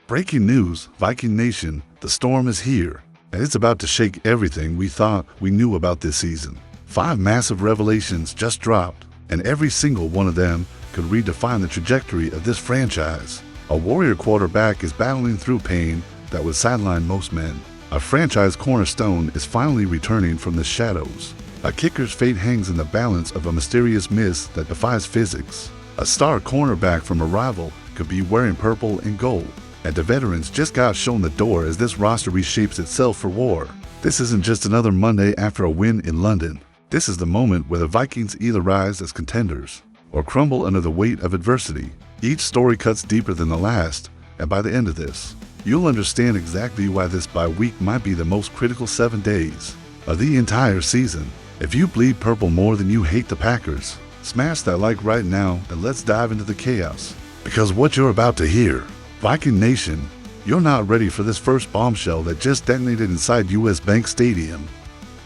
Breaking news, Viking Nation, the storm is here, and it's about to shake everything we thought we knew about this season. 5 massive revelations just dropped, and every single one of them could redefine the trajectory of this franchise. A Warrior quarterback is battling through pain that would sideline most men. A franchise cornerstone is finally returning from the shadows. A kicker's fate hangs in the balance of a mysterious miss that defies physics. A star cornerback from a rival could be wearing purple and gold. And the veterans just got shown the door as this roster reshapes itself for war. This isn't just another Monday after a win in London. This is the moment where the Vikings either rise as contenders or crumble under the weight of adversity. Each story cuts deeper than the last, and by the end of this, you'll understand exactly why this bye week might be the most critical 7 days of the entire season. If you bleed purple more than you hate the Packers, smash that like right now and let's dive into the chaos. Because what you're about to hear, Viking Nation, you're not ready for this first bombshell that just detonated inside US Bank Stadium.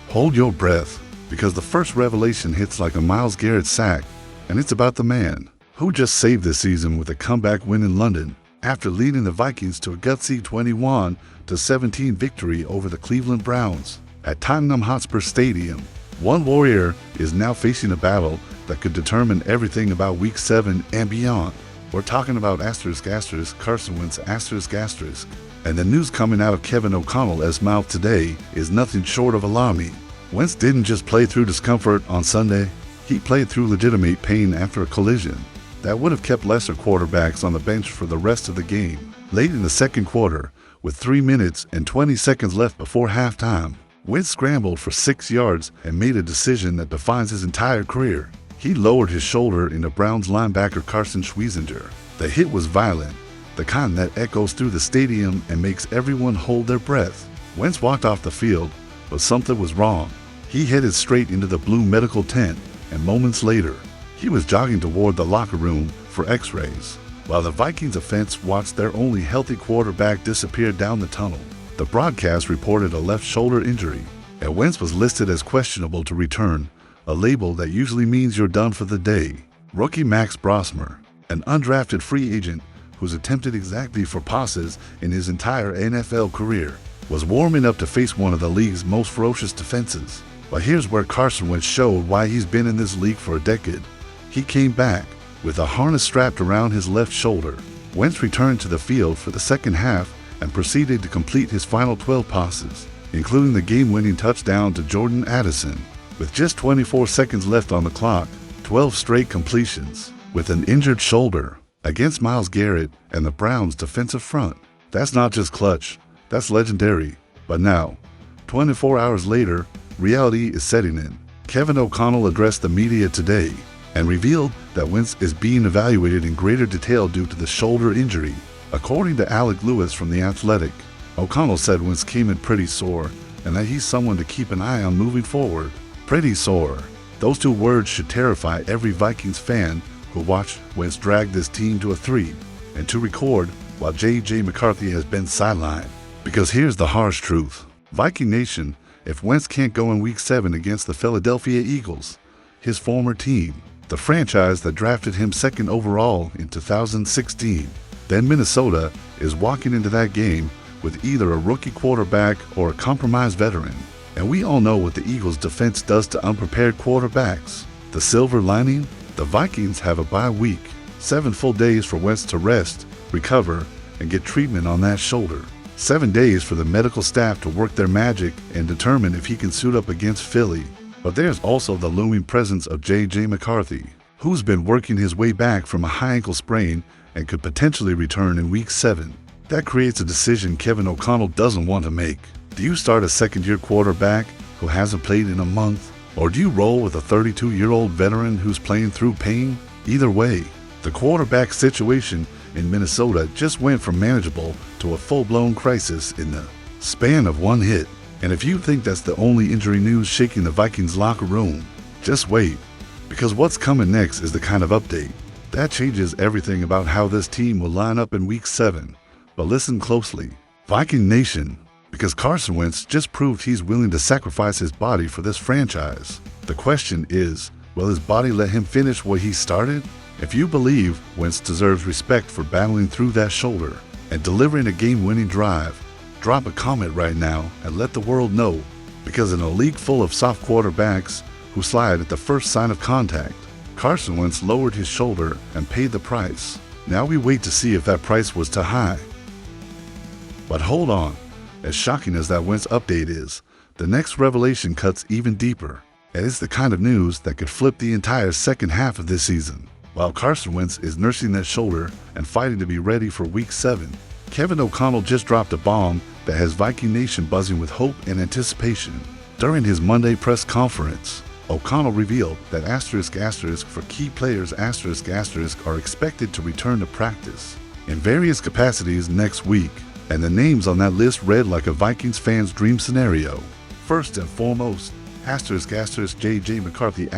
Hold your breath, because the first revelation hits like a Myles Garrett sack, and it's about the man who just saved this season with a comeback win in London after leading the Vikings to a gutsy 21-17 victory over the Cleveland Browns at Tottenham Hotspur Stadium. One Warrior is now facing a battle that could determine everything about Week 7 and beyond. We're talking about Carson Wentz ***. And the news coming out of Kevin O'Connell's mouth today is nothing short of alarming. Wentz didn't just play through discomfort on Sunday, he played through legitimate pain after a collision that would have kept lesser quarterbacks on the bench for the rest of the game. Late in the second quarter, with 3 minutes and 20 seconds left before halftime, Wentz scrambled for 6 yards and made a decision that defines his entire career. He lowered his shoulder into Browns linebacker Carson Wentz. The hit was violent, the kind that echoes through the stadium and makes everyone hold their breath. Wentz walked off the field, but something was wrong. He headed straight into the blue medical tent, and moments later, he was jogging toward the locker room for x-rays. While the Vikings offense watched their only healthy quarterback disappear down the tunnel, the broadcast reported a left shoulder injury, and Wentz was listed as questionable to return, a label that usually means you're done for the day. Rookie Max Brosmer, an undrafted free agent who's attempted exactly 4 passes in his entire NFL career, was warming up to face one of the league's most ferocious defenses. But here's where Carson Wentz showed why he's been in this league for a decade. He came back with a harness strapped around his left shoulder. Wentz returned to the field for the second half and proceeded to complete his final 12 passes, including the game-winning touchdown to Jordan Addison. With just 24 seconds left on the clock, 12 straight completions with an injured shoulder against Myles Garrett and the Browns' defensive front. That's not just clutch, that's legendary. But now, 24 hours later, reality is setting in. Kevin O'Connell addressed the media today and revealed that Wentz is being evaluated in greater detail due to the shoulder injury. According to Alec Lewis from The Athletic, O'Connell said Wentz came in pretty sore and that he's someone to keep an eye on moving forward. Pretty sore. Those 2 words should terrify every Vikings fan who watched Wentz drag this team to a 3 and 2 record while J.J. McCarthy has been sidelined. Because here's the harsh truth. Viking Nation, if Wentz can't go in Week 7 against the Philadelphia Eagles, his former team, the franchise that drafted him 2nd overall in 2016, then Minnesota is walking into that game with either a rookie quarterback or a compromised veteran. And we all know what the Eagles' defense does to unprepared quarterbacks. The silver lining? The Vikings have a bye week, 7 full days for Wentz to rest, recover, and get treatment on that shoulder. 7 days for the medical staff to work their magic and determine if he can suit up against Philly. But there's also the looming presence of J.J. McCarthy, who's been working his way back from a high ankle sprain and could potentially return in Week 7. That creates a decision Kevin O'Connell doesn't want to make. Do you start a second-year quarterback who hasn't played in a month? Or do you roll with a 32-year-old veteran who's playing through pain? Either way, the quarterback situation in Minnesota just went from manageable to a full-blown crisis in the span of 1 hit. And if you think that's the only injury news shaking the Vikings locker room, just wait. Because what's coming next is the kind of update that changes everything about how this team will line up in Week 7. But listen closely. Viking Nation, because Carson Wentz just proved he's willing to sacrifice his body for this franchise. The question is, will his body let him finish what he started? If you believe Wentz deserves respect for battling through that shoulder, and delivering a game-winning drive. Drop a comment right now and let the world know, because in a league full of soft quarterbacks who slide at the first sign of contact, Carson Wentz lowered his shoulder and paid the price. Now we wait to see if that price was too high. But hold on, as shocking as that Wentz update is, the next revelation cuts even deeper, and it's the kind of news that could flip the entire second half of this season. While Carson Wentz is nursing that shoulder and fighting to be ready for Week 7, Kevin O'Connell just dropped a bomb that has Viking Nation buzzing with hope and anticipation. During his Monday press conference, O'Connell revealed that *** for key players *** are expected to return to practice in various capacities next week, and the names on that list read like a Vikings fan's dream scenario. First and foremost, J.J. McCarthy ***,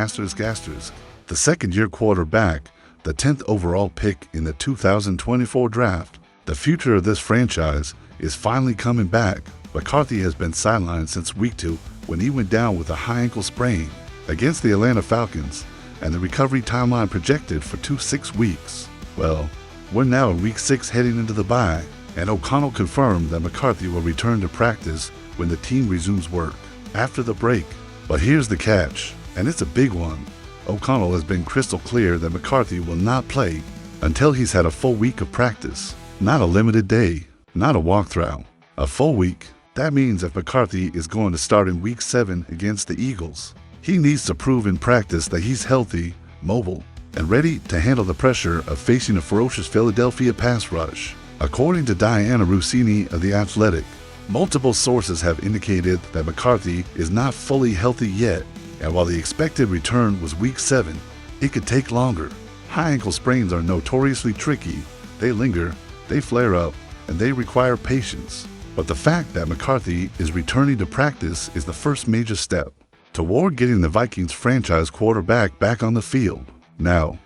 the second-year quarterback, the 10th overall pick in the 2024 draft. The future of this franchise is finally coming back. McCarthy has been sidelined since Week 2 when he went down with a high ankle sprain against the Atlanta Falcons, and the recovery timeline projected for 2 to 6 weeks. Well, we're now in Week 6 heading into the bye, and O'Connell confirmed that McCarthy will return to practice when the team resumes work after the break. But here's the catch, and it's a big one. O'Connell has been crystal clear that McCarthy will not play until he's had a full week of practice. Not a limited day, not a walkthrough, a full week. That means if McCarthy is going to start in Week 7 against the Eagles, he needs to prove in practice that he's healthy, mobile, and ready to handle the pressure of facing a ferocious Philadelphia pass rush. According to Diana Rossini of The Athletic, multiple sources have indicated that McCarthy is not fully healthy yet, and while the expected return was Week 7, it could take longer. High ankle sprains are notoriously tricky. They linger, they flare up, and they require patience. But the fact that McCarthy is returning to practice is the first major step toward getting the Vikings franchise quarterback back on the field. Now,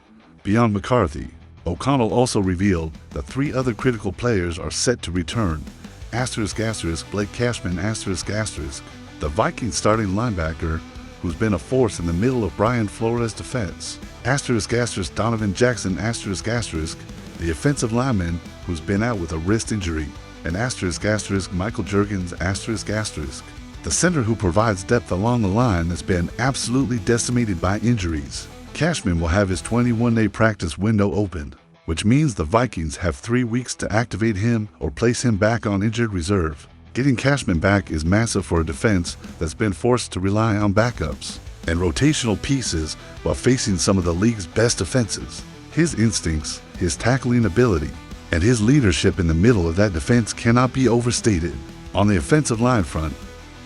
beyond McCarthy, O'Connell also revealed that 3 other critical players are set to return. ***, Blake Cashman ***, the Vikings starting linebacker who's been a force in the middle of Brian Flores' defense. ***, Donovan Jackson ***, the offensive lineman who's been out with a wrist injury. And ***, Michael Jurgens ***, the center who provides depth along the line that's been absolutely decimated by injuries. Cashman will have his 21-day practice window opened, which means the Vikings have 3 weeks to activate him or place him back on injured reserve. Getting Cashman back is massive for a defense that's been forced to rely on backups and rotational pieces while facing some of the league's best defenses. His instincts, his tackling ability, and his leadership in the middle of that defense cannot be overstated. On the offensive line front,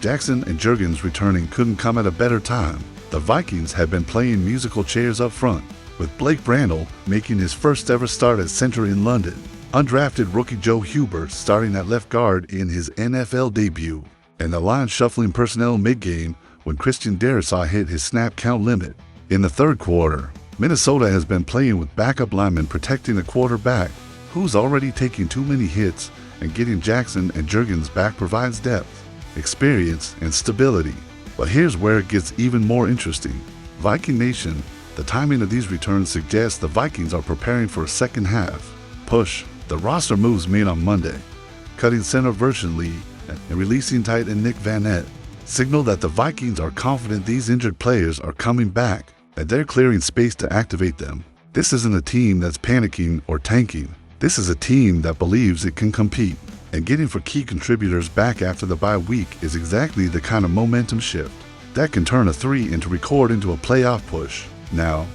Jackson and Jurgens returning couldn't come at a better time. The Vikings have been playing musical chairs up front, with Blake Brandel making his first ever start at center in London, undrafted rookie Joe Huber starting at left guard in his NFL debut, and the line shuffling personnel mid-game when Christian Darrisaw hit his snap count limit. In the third quarter, Minnesota has been playing with backup linemen protecting the quarterback, who's already taking too many hits, and getting Jackson and Jurgens back provides depth, experience, and stability. But here's where it gets even more interesting. Viking Nation, the timing of these returns suggests the Vikings are preparing for a second half push. The roster moves made on Monday, cutting center Version Lee and releasing tight end Nick Vanette, signal that the Vikings are confident these injured players are coming back, and they're clearing space to activate them. This isn't a team that's panicking or tanking. This is a team that believes it can compete, and getting for key contributors back after the bye week is exactly the kind of momentum shift that can turn a 3 into record into a playoff push. Now,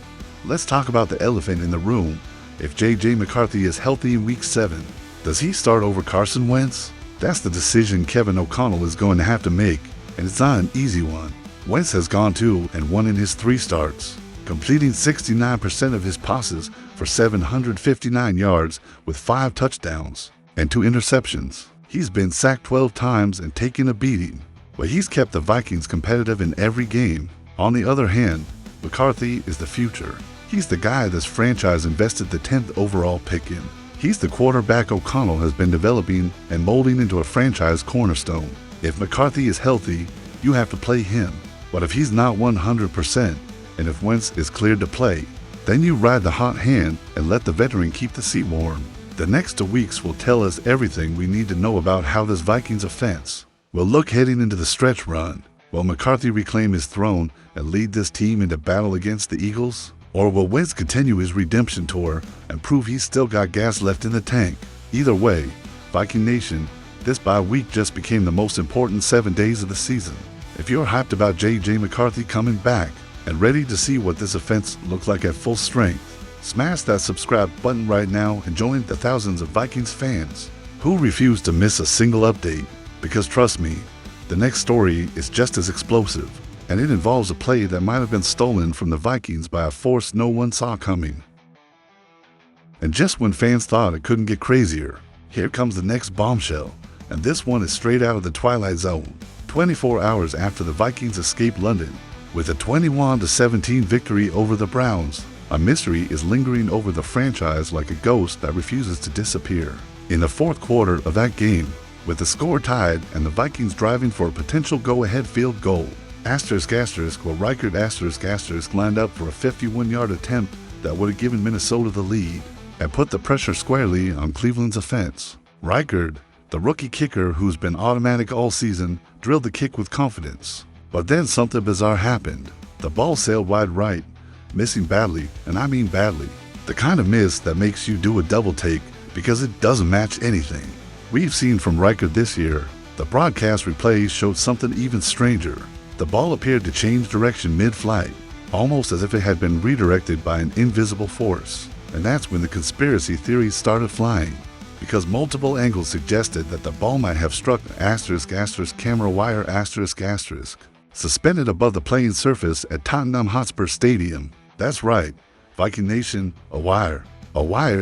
let's talk about the elephant in the room. If J.J. McCarthy is healthy in Week 7, does he start over Carson Wentz? That's the decision Kevin O'Connell is going to have to make, and it's not an easy one. Wentz has gone 2-1 in his 3 starts, completing 69% of his passes for 759 yards with 5 touchdowns and 2 interceptions. He's been sacked 12 times and taken a beating, but he's kept the Vikings competitive in every game. On the other hand, McCarthy is the future. He's the guy this franchise invested the 10th overall pick in. He's the quarterback O'Connell has been developing and molding into a franchise cornerstone. If McCarthy is healthy, you have to play him. But if he's not 100%, and if Wentz is cleared to play, then you ride the hot hand and let the veteran keep the seat warm. The next 2 weeks will tell us everything we need to know about how this Vikings offense will look heading into the stretch run. Will McCarthy reclaim his throne and lead this team into battle against the Eagles? Or will Wentz continue his redemption tour and prove he's still got gas left in the tank? Either way, Viking Nation, this bye week just became the most important 7 days of the season. If you're hyped about J.J. McCarthy coming back and ready to see what this offense looks like at full strength, smash that subscribe button right now and join the thousands of Vikings fans who refuse to miss a single update. Because trust me, the next story is just as explosive, and it involves a play that might have been stolen from the Vikings by a force no one saw coming. And just when fans thought it couldn't get crazier, here comes the next bombshell, and this one is straight out of the Twilight Zone. 24 hours after the Vikings escaped London with a 21-17 victory over the Browns, a mystery is lingering over the franchise like a ghost that refuses to disappear. In the fourth quarter of that game, with the score tied and the Vikings driving for a potential go-ahead field goal, Reichard lined up for a 51-yard attempt that would have given Minnesota the lead and put the pressure squarely on Cleveland's offense. Reichard, the rookie kicker who's been automatic all season, drilled the kick with confidence. But then something bizarre happened. The ball sailed wide right, missing badly, and I mean badly. The kind of miss that makes you do a double take because it doesn't match anything we've seen from Reichard this year. The broadcast replays showed something even stranger. The ball appeared to change direction mid-flight, almost as if it had been redirected by an invisible force. And that's when the conspiracy theories started flying, because multiple angles suggested that the ball might have struck camera wire suspended above the playing surface at Tottenham Hotspur Stadium. That's right, Viking Nation, a wire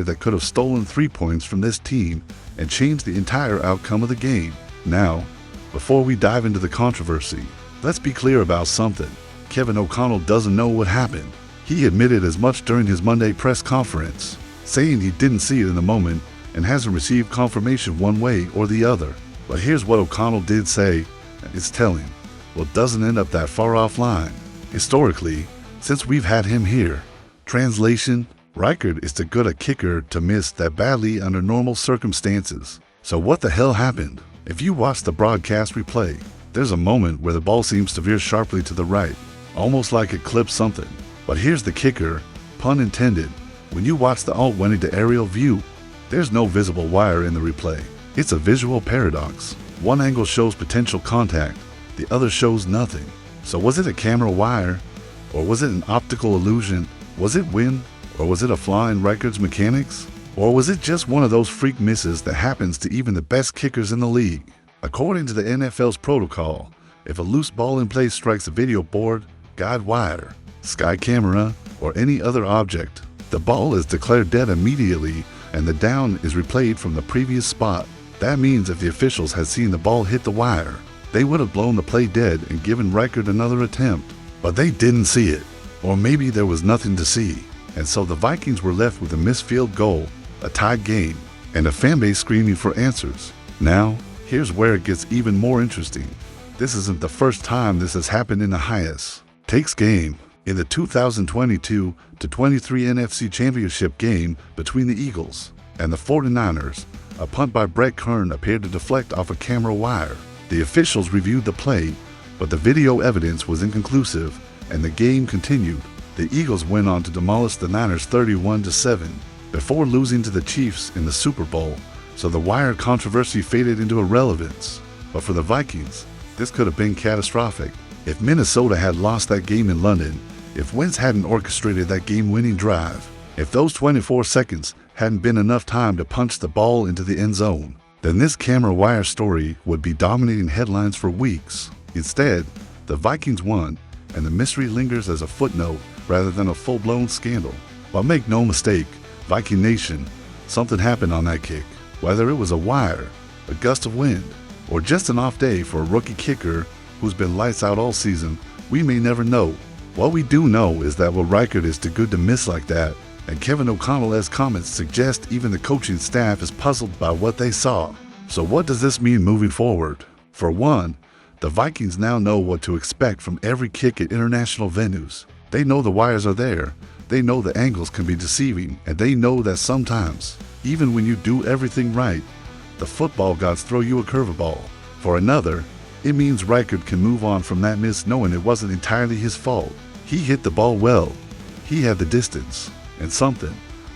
that could have stolen 3 points from this team and changed the entire outcome of the game. Now, before we dive into the controversy, let's be clear about something. Kevin O'Connell doesn't know what happened. He admitted as much during his Monday press conference, saying he didn't see it in the moment and hasn't received confirmation one way or the other. But here's what O'Connell did say, and it's telling. Well, it doesn't end up that far offline. Historically, since we've had him here. Translation, Reichard is too good a kicker to miss that badly under normal circumstances. So what the hell happened? If you watch the broadcast replay, there's a moment where the ball seems to veer sharply to the right, almost like it clipped something. But here's the kicker, pun intended. When you watch the alt-180 aerial view, there's no visible wire in the replay. It's a visual paradox. One angle shows potential contact, the other shows nothing. So was it a camera wire? Or was it an optical illusion? Was it wind? Or was it a flaw in Reichard's mechanics? Or was it just one of those freak misses that happens to even the best kickers in the league? According to the NFL's protocol, if a loose ball in play strikes a video board, guide wire, sky camera, or any other object, the ball is declared dead immediately and the down is replayed from the previous spot. That means if the officials had seen the ball hit the wire, they would have blown the play dead and given Reichard another attempt. But they didn't see it. Or maybe there was nothing to see. And so the Vikings were left with a missed field goal, a tied game, and a fanbase screaming for answers. Now, here's where it gets even more interesting. This isn't the first time this has happened in the highest takes game. In the 2022-23 NFC Championship game between the Eagles and the 49ers, a punt by Brett Kern appeared to deflect off a camera wire. The officials reviewed the play, but the video evidence was inconclusive, and the game continued. The Eagles went on to demolish the Niners 31-7 before losing to the Chiefs in the Super Bowl, so the wire controversy faded into irrelevance. But for the Vikings, this could have been catastrophic. If Minnesota had lost that game in London, if Wentz hadn't orchestrated that game-winning drive, if those 24 seconds hadn't been enough time to punch the ball into the end zone, then this camera wire story would be dominating headlines for weeks. Instead, the Vikings won, and the mystery lingers as a footnote rather than a full-blown scandal. But make no mistake, Viking Nation, something happened on that kick. Whether it was a wire, a gust of wind, or just an off day for a rookie kicker who's been lights out all season, we may never know. What we do know is that Reichard is too good to miss like that, and Kevin O'Connell's comments suggest even the coaching staff is puzzled by what they saw. So what does this mean moving forward? For one, the Vikings now know what to expect from every kick at international venues. They know the wires are there, they know the angles can be deceiving, and they know that sometimes Even when you do everything right, the football gods throw you a curveball. For another, it means Reichard can move on from that miss knowing it wasn't entirely his fault. He hit the ball well. He had the distance, and something,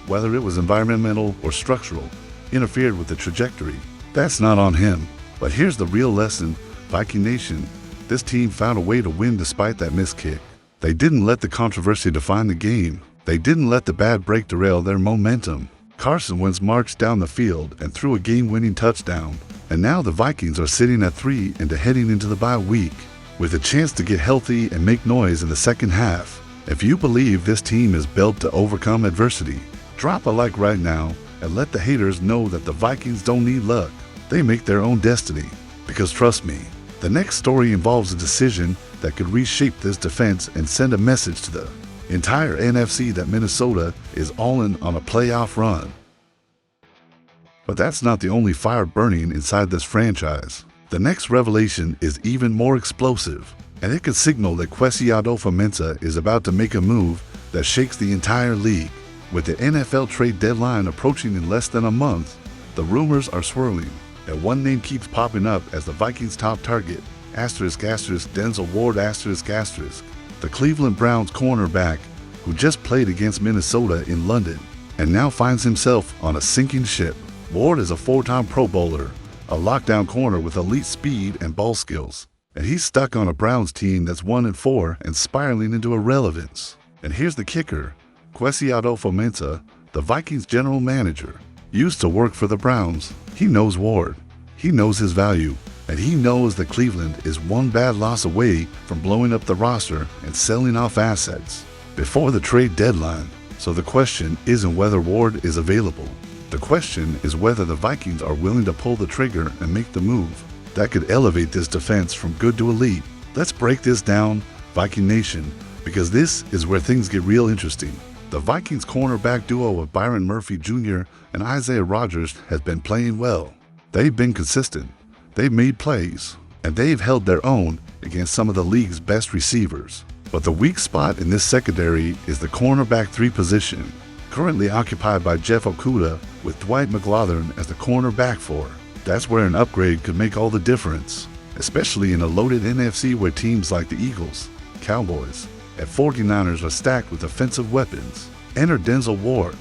whether it was environmental or structural, interfered with the trajectory. That's not on him. But here's the real lesson, Viking Nation. This team found a way to win despite that missed kick. They didn't let the controversy define the game. They didn't let the bad break derail their momentum. Carson Wentz marched down the field and threw a game-winning touchdown. And now the Vikings are sitting at 3 and heading into the bye week, with a chance to get healthy and make noise in the second half. If you believe this team is built to overcome adversity, drop a like right now and let the haters know that the Vikings don't need luck. They make their own destiny. Because trust me, the next story involves a decision that could reshape this defense and send a message to the entire NFC that Minnesota is all in on a playoff run. But that's not the only fire burning inside this franchise. The next revelation is even more explosive, and it could signal that Kwesi Adofo-Mensah is about to make a move that shakes the entire league. With the NFL trade deadline approaching in less than a month, the rumors are swirling, and one name keeps popping up as the Vikings' top target, Denzel Ward, the Cleveland Browns cornerback who just played against Minnesota in London and now finds himself on a sinking ship. Ward is a 4-time Pro Bowler, a lockdown corner with elite speed and ball skills, and he's stuck on a Browns team that's 1-4 and spiraling into irrelevance. And here's the kicker. Kwesi Adofo-Mensah, the Vikings general manager, used to work for the Browns. He knows Ward, he knows his value, and he knows that Cleveland is one bad loss away from blowing up the roster and selling off assets before the trade deadline. So the question isn't whether Ward is available. The question is whether the Vikings are willing to pull the trigger and make the move that could elevate this defense from good to elite. Let's break this down, Viking Nation, because this is where things get real interesting. The Vikings cornerback duo of Byron Murphy Jr. and Isaiah Rodgers has been playing well. They've been consistent, they've made plays, and they've held their own against some of the league's best receivers. But the weak spot in this secondary is the cornerback 3 position, currently occupied by Jeff Okudah with Dwight McGlothern as the cornerback 4. That's where an upgrade could make all the difference, especially in a loaded NFC where teams like the Eagles, Cowboys, and 49ers are stacked with offensive weapons. Enter Denzel Ward.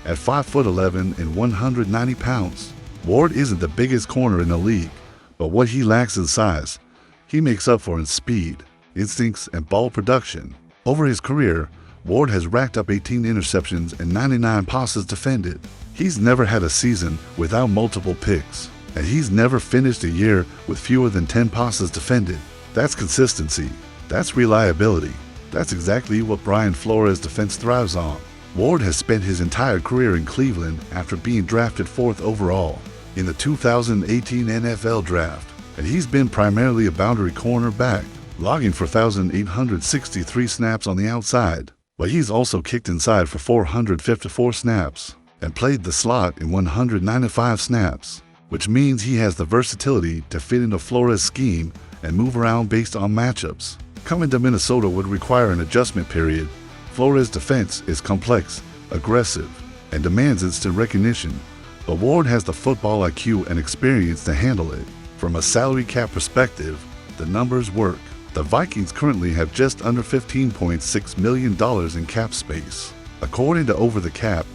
At 5'11" and 190 pounds, Ward isn't the biggest corner in the league, but what he lacks in size, he makes up for in speed, instincts, and ball production. Over his career, Ward has racked up 18 interceptions and 99 passes defended. He's never had a season without multiple picks, and he's never finished a year with fewer than 10 passes defended. That's consistency. That's reliability. That's exactly what Brian Flores' defense thrives on. Ward has spent his entire career in Cleveland after being drafted 4th overall in the 2018 NFL Draft, and he's been primarily a boundary cornerback, logging for 1,863 snaps on the outside. But he's also kicked inside for 454 snaps and played the slot in 195 snaps, which means he has the versatility to fit into Flores' scheme and move around based on matchups. Coming to Minnesota would require an adjustment period. Flores' defense is complex, aggressive, and demands instant recognition, but Ward has the football IQ and experience to handle it. From a salary cap perspective, the numbers work. The Vikings currently have just under $15.6 million in cap space. According to Over the Cap,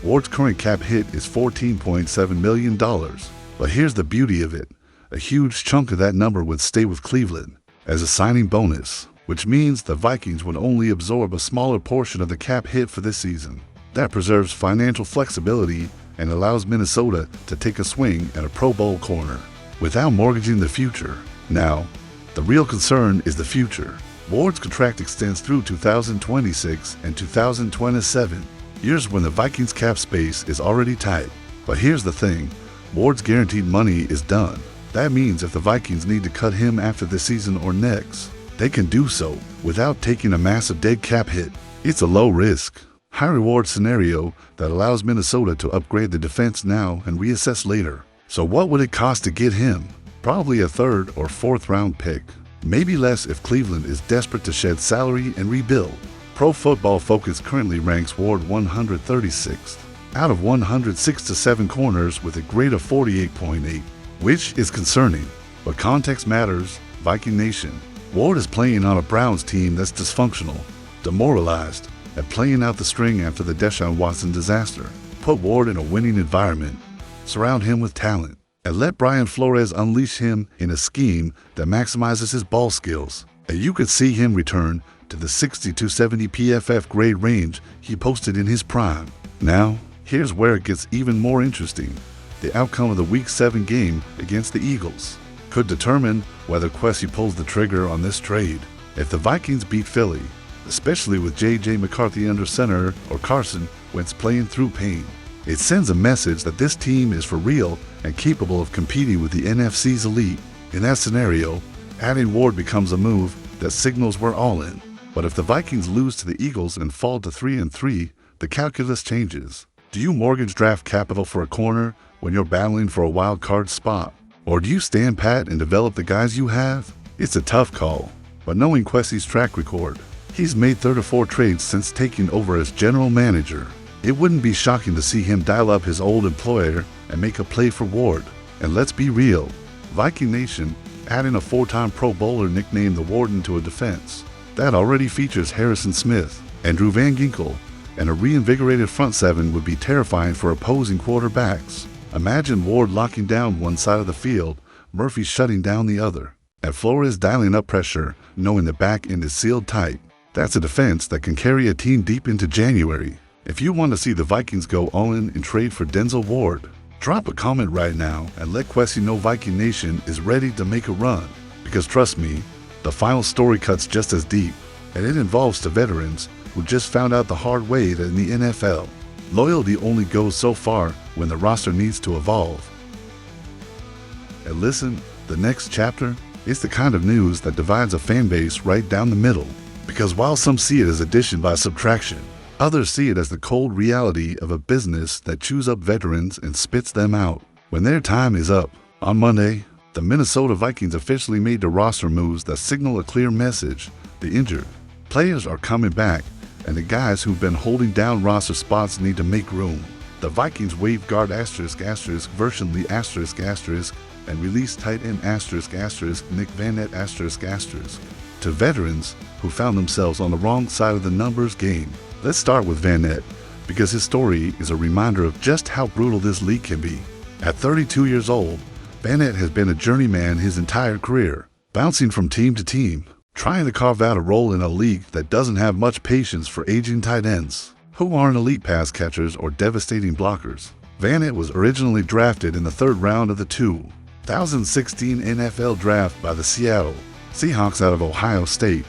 Ward's current cap hit is $14.7 million. But here's the beauty of it. A huge chunk of that number would stay with Cleveland as a signing bonus, which means the Vikings would only absorb a smaller portion of the cap hit for this season. That preserves financial flexibility and allows Minnesota to take a swing at a Pro Bowl corner without mortgaging the future. Now, the real concern is the future. Ward's contract extends through 2026 and 2027, years when the Vikings' cap space is already tight. But here's the thing, Ward's guaranteed money is done. That means if the Vikings need to cut him after this season or next, they can do so without taking a massive dead cap hit. It's a low-risk, high-reward scenario that allows Minnesota to upgrade the defense now and reassess later. So what would it cost to get him? Probably a 3rd or 4th round pick. Maybe less if Cleveland is desperate to shed salary and rebuild. Pro Football Focus currently ranks Ward 136th out of 106 to 7 corners with a grade of 48.8, which is concerning. But context matters. Viking Nation. Ward is playing on a Browns team that's dysfunctional, demoralized, and playing out the string after the Deshaun Watson disaster. Put Ward in a winning environment, surround him with talent, and let Brian Flores unleash him in a scheme that maximizes his ball skills. And you could see him return to the 60 to 70 PFF grade range he posted in his prime. Now, here's where it gets even more interesting. The outcome of the Week 7 game against the Eagles could determine whether Kwesi pulls the trigger on this trade. If the Vikings beat Philly, especially with J.J. McCarthy under center or Carson Wentz playing through pain, it sends a message that this team is for real and capable of competing with the NFC's elite. In that scenario, adding Ward becomes a move that signals we're all in. But if the Vikings lose to the Eagles and fall to 3-3, the calculus changes. Do you mortgage draft capital for a corner when you're battling for a wild card spot? Or do you stand pat and develop the guys you have? It's a tough call, but knowing Kwesi's track record, he's made 34 trades since taking over as general manager. It wouldn't be shocking to see him dial up his old employer and make a play for Ward. And let's be real, Viking Nation, adding a 4-time Pro Bowler nicknamed the Warden to a defense that already features Harrison Smith and Drew Van Ginkel, and a reinvigorated front seven would be terrifying for opposing quarterbacks. Imagine Ward locking down one side of the field, Murphy shutting down the other, and Flores dialing up pressure, knowing the back end is sealed tight. That's a defense that can carry a team deep into January. If you want to see the Vikings go all in and trade for Denzel Ward, drop a comment right now and let Kwesi know Viking Nation is ready to make a run. Because trust me, the final story cuts just as deep, and it involves the veterans who just found out the hard way that in the NFL, loyalty only goes so far when the roster needs to evolve. And listen, the next chapter is the kind of news that divides a fan base right down the middle. Because while some see it as addition by subtraction, others see it as the cold reality of a business that chews up veterans and spits them out when their time is up. On Monday, the Minnesota Vikings officially made the roster moves that signal a clear message. The injured players are coming back, and the guys who've been holding down roster spots need to make room. The Vikings waived guard ***, version Lee ***, and released tight end ***, Nick Vannett ***, to veterans who found themselves on the wrong side of the numbers game. Let's start with Vannett, because his story is a reminder of just how brutal this league can be. At 32 years old, Vannett has been a journeyman his entire career, bouncing from team to team, trying to carve out a role in a league that doesn't have much patience for aging tight ends, who aren't elite pass catchers or devastating blockers. Vannett was originally drafted in the 3rd round of the 2016 NFL Draft by the Seattle Seahawks out of Ohio State.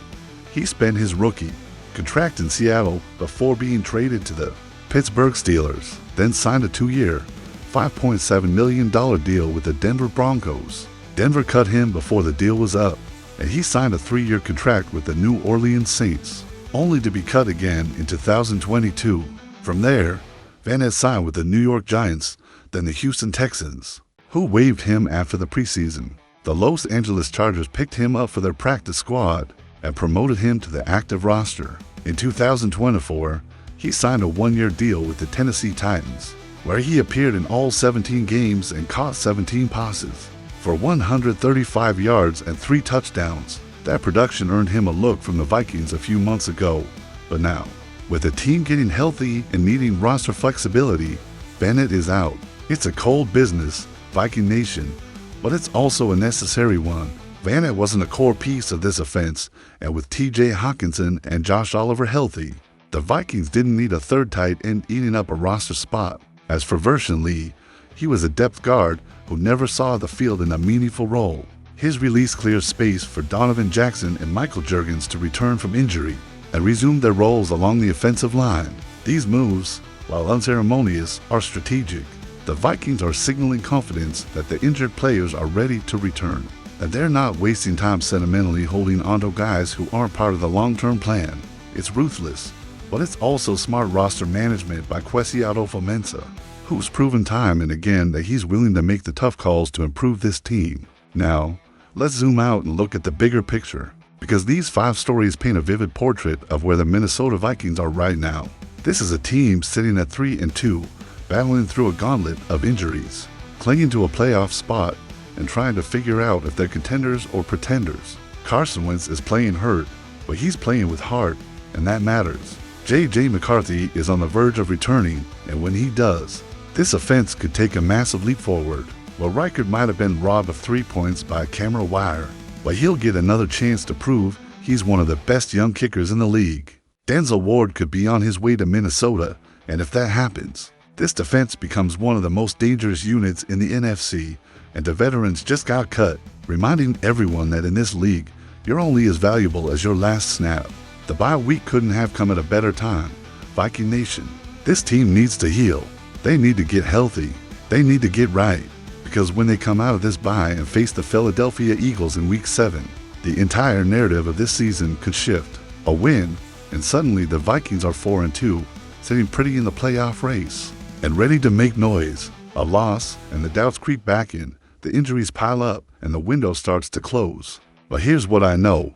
He spent his rookie contract in Seattle before being traded to the Pittsburgh Steelers, then signed a 2-year, $5.7 million deal with the Denver Broncos. Denver cut him before the deal was up, and he signed a 3-year contract with the New Orleans Saints, only to be cut again in 2022. From there, Vannett signed with the New York Giants, then the Houston Texans, who waived him after the preseason. The Los Angeles Chargers picked him up for their practice squad and promoted him to the active roster. In 2024, he signed a 1-year deal with the Tennessee Titans, where he appeared in all 17 games and caught 17 passes for 135 yards and 3 touchdowns. That production earned him a look from the Vikings a few months ago. But now, with the team getting healthy and needing roster flexibility, Vannett is out. It's a cold business, Viking Nation, but it's also a necessary one. Vannett wasn't a core piece of this offense, and with TJ Hawkinson and Josh Oliver healthy, the Vikings didn't need a 3rd tight end eating up a roster spot. As for Version Lee, he was a depth guard who never saw the field in a meaningful role. His release clears space for Donovan Jackson and Michael Juergens to return from injury and resume their roles along the offensive line. These moves, while unceremonious, are strategic. The Vikings are signaling confidence that the injured players are ready to return, and they're not wasting time sentimentally holding onto guys who aren't part of the long-term plan. It's ruthless, but it's also smart roster management by Kwesi Adofo-Mensah, who's proven time and again that he's willing to make the tough calls to improve this team. Now, let's zoom out and look at the bigger picture, because these 5 stories paint a vivid portrait of where the Minnesota Vikings are right now. This is a team sitting at 3-2, battling through a gauntlet of injuries, clinging to a playoff spot, and trying to figure out if they're contenders or pretenders. Carson Wentz is playing hurt, but he's playing with heart, and that matters. J.J. McCarthy is on the verge of returning, and when he does, this offense could take a massive leap forward. While Reichert might have been robbed of 3 points by a camera wire, but he'll get another chance to prove he's one of the best young kickers in the league. Denzel Ward could be on his way to Minnesota, and if that happens, this defense becomes one of the most dangerous units in the NFC, and the veterans just got cut, reminding everyone that in this league, you're only as valuable as your last snap. The bye week couldn't have come at a better time. Viking Nation, this team needs to heal. They need to get healthy. They need to get right. Because when they come out of this bye and face the Philadelphia Eagles in Week 7, the entire narrative of this season could shift. A win, and suddenly the Vikings are 4-2, sitting pretty in the playoff race, and ready to make noise. A loss, and the doubts creep back in, the injuries pile up, and the window starts to close. But here's what I know.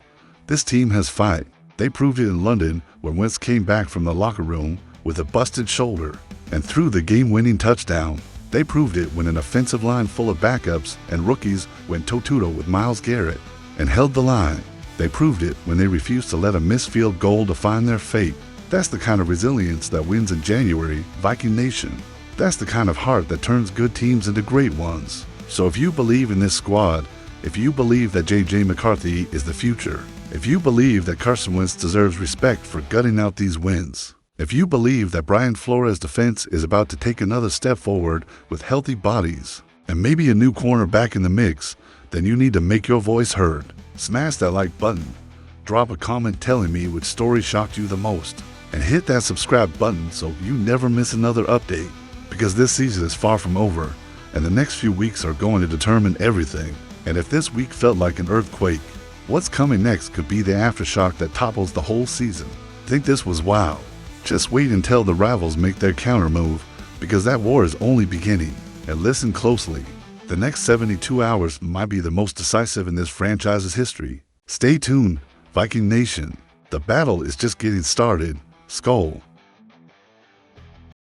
This team has fight. They proved it in London when Wentz came back from the locker room with a busted shoulder and threw the game-winning touchdown. They proved it when an offensive line full of backups and rookies went toe-to-toe with Myles Garrett and held the line. They proved it when they refused to let a missed field goal define their fate. That's the kind of resilience that wins in January, Viking Nation. That's the kind of heart that turns good teams into great ones. So if you believe in this squad, if you believe that J.J. McCarthy is the future, if you believe that Carson Wentz deserves respect for gutting out these wins, if you believe that Brian Flores' defense is about to take another step forward with healthy bodies, and maybe a new corner back in the mix, then you need to make your voice heard. Smash that like button, drop a comment telling me which story shocked you the most, and hit that subscribe button so you never miss another update, because this season is far from over, and the next few weeks are going to determine everything. And if this week felt like an earthquake, what's coming next could be the aftershock that topples the whole season. Think this was wow? Just wait until the rivals make their counter move, because that war is only beginning. And listen closely. The next 72 hours might be the most decisive in this franchise's history. Stay tuned, Viking Nation. The battle is just getting started. Skol.